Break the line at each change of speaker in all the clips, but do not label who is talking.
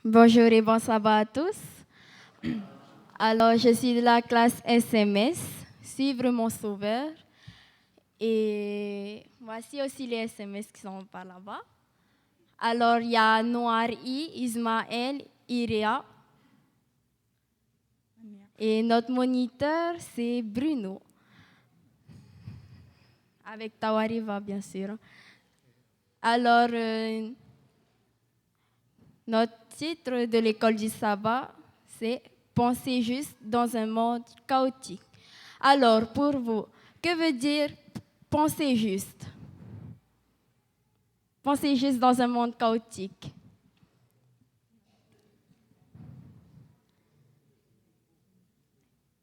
Bonjour et bon sabbat à tous. Alors, je suis de la classe SMS, Suivre mon sauveur. Et voici aussi les SMS qui sont par là-bas. Alors, il y a Noari, Ismaël, Iria. Et notre moniteur, c'est Bruno. Avec Tawariva, bien sûr. Alors, notre titre de l'école du sabbat, c'est Penser juste dans un monde chaotique. Alors, pour vous, que veut dire penser juste? Penser juste dans un monde chaotique.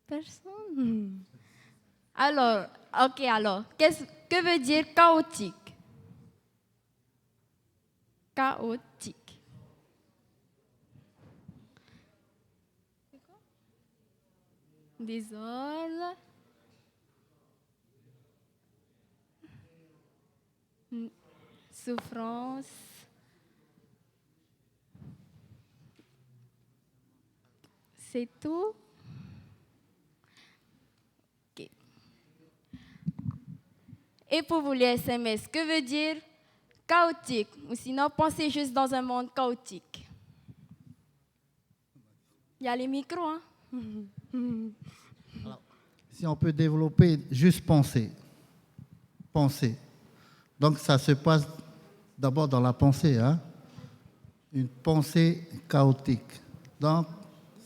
Personne? Alors, ok, alors, que veut dire chaotique? Chaotique. Désordre. Souffrance. C'est tout? Ok. Et pour vous les SMS, que veut dire chaotique? Ou sinon, pensez juste dans un monde chaotique. Il y a les micros, hein?
Alors, si on peut développer, juste penser. Penser. Donc ça se passe d'abord dans la pensée, hein? Une pensée chaotique. Donc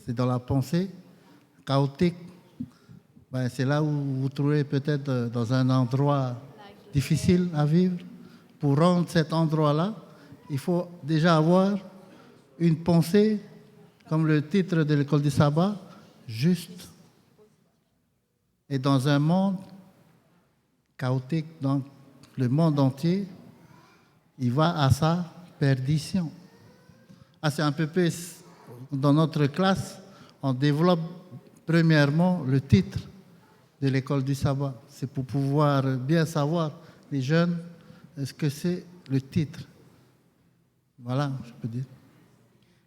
c'est dans la pensée chaotique. Ben, c'est là où vous vous trouvez peut-être dans un endroit difficile à vivre. Pour rendre cet endroit-là, il faut déjà avoir une pensée, comme le titre de l'école du sabbat, juste. Et dans un monde chaotique, donc le monde entier, il va à sa perdition. Ah, c'est un peu plus, dans notre classe, on développe premièrement le titre de l'école du sabbat. C'est pour pouvoir bien savoir, les jeunes, ce que c'est le titre. Voilà, je peux dire.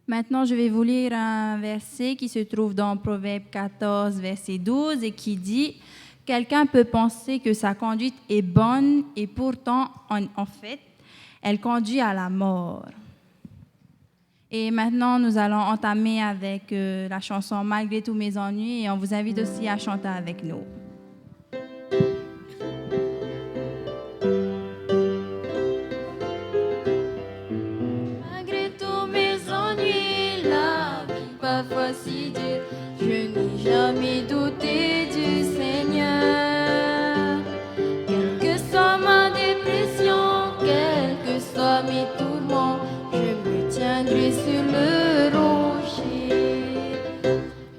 Maintenant, je vais vous lire un verset qui se trouve dans Proverbe 14, verset 12, et qui dit « Quelqu'un peut penser que sa conduite est bonne et pourtant, en fait, elle conduit à la mort. » Et maintenant, nous allons entamer avec la chanson « Malgré tous mes ennuis » et on vous invite aussi à chanter avec nous.
Malgré tous mes ennuis, la vie parfois si dure, je n'ai jamais douté du Seigneur. Quelle que soit ma dépression, quels que soient mes tourments, je me tiendrai sur le rocher.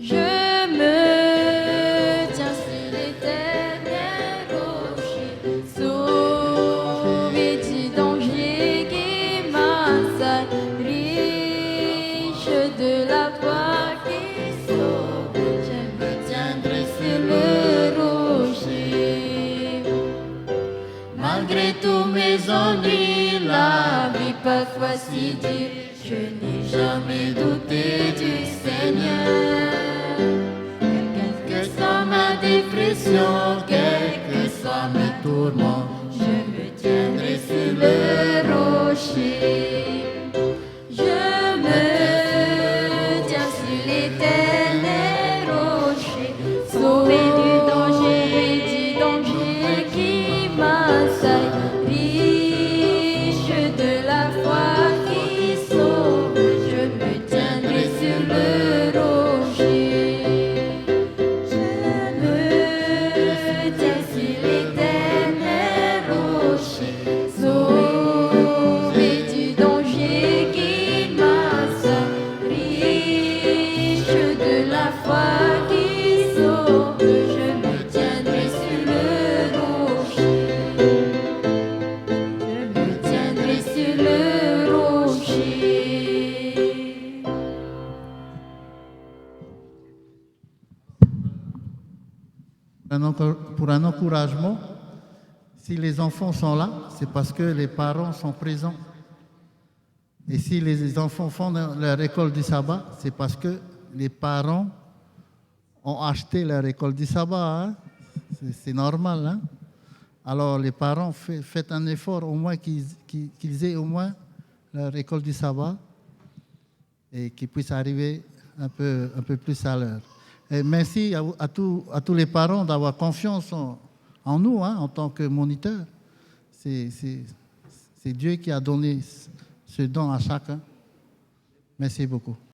Je me tiens sur l'éternel rocher, sauvé du danger qui m'assaille, riche de la foi qui sauve. Je me tiendrai sur le rocher. Malgré tous mes ennuis, la vie parfois si dure, je n'ai jamais douté du Seigneur. Quelle que soit ma dépression, quels que soient mes tourments, je me tiendrai sur le rocher. Je me tiens sur l'éternel rocher, sauvé du danger qui m'assaille, riche de la foi qui sauve. Je me tiendrai sur le rocher. Je me tiens sur l'éternel rocher, sauvé du danger qui m'assaille, riche de la foi qui sauve. Je me tiendrai sur le rocher. Je me tiendrai sur le rocher.
Pour un encouragement, si les enfants sont là, c'est parce que les parents sont présents. Et si les enfants font leur école du sabbat, c'est parce que les parents ont acheté leur école du sabbat. Hein. C'est normal. Hein. Alors les parents, faites un effort au moins qu'ils aient au moins leur école du sabbat et qu'ils puissent arriver un peu plus à l'heure. Et merci à tous les parents d'avoir confiance en nous, hein, en tant que moniteurs. C'est Dieu qui a donné ce don à chacun. Merci beaucoup.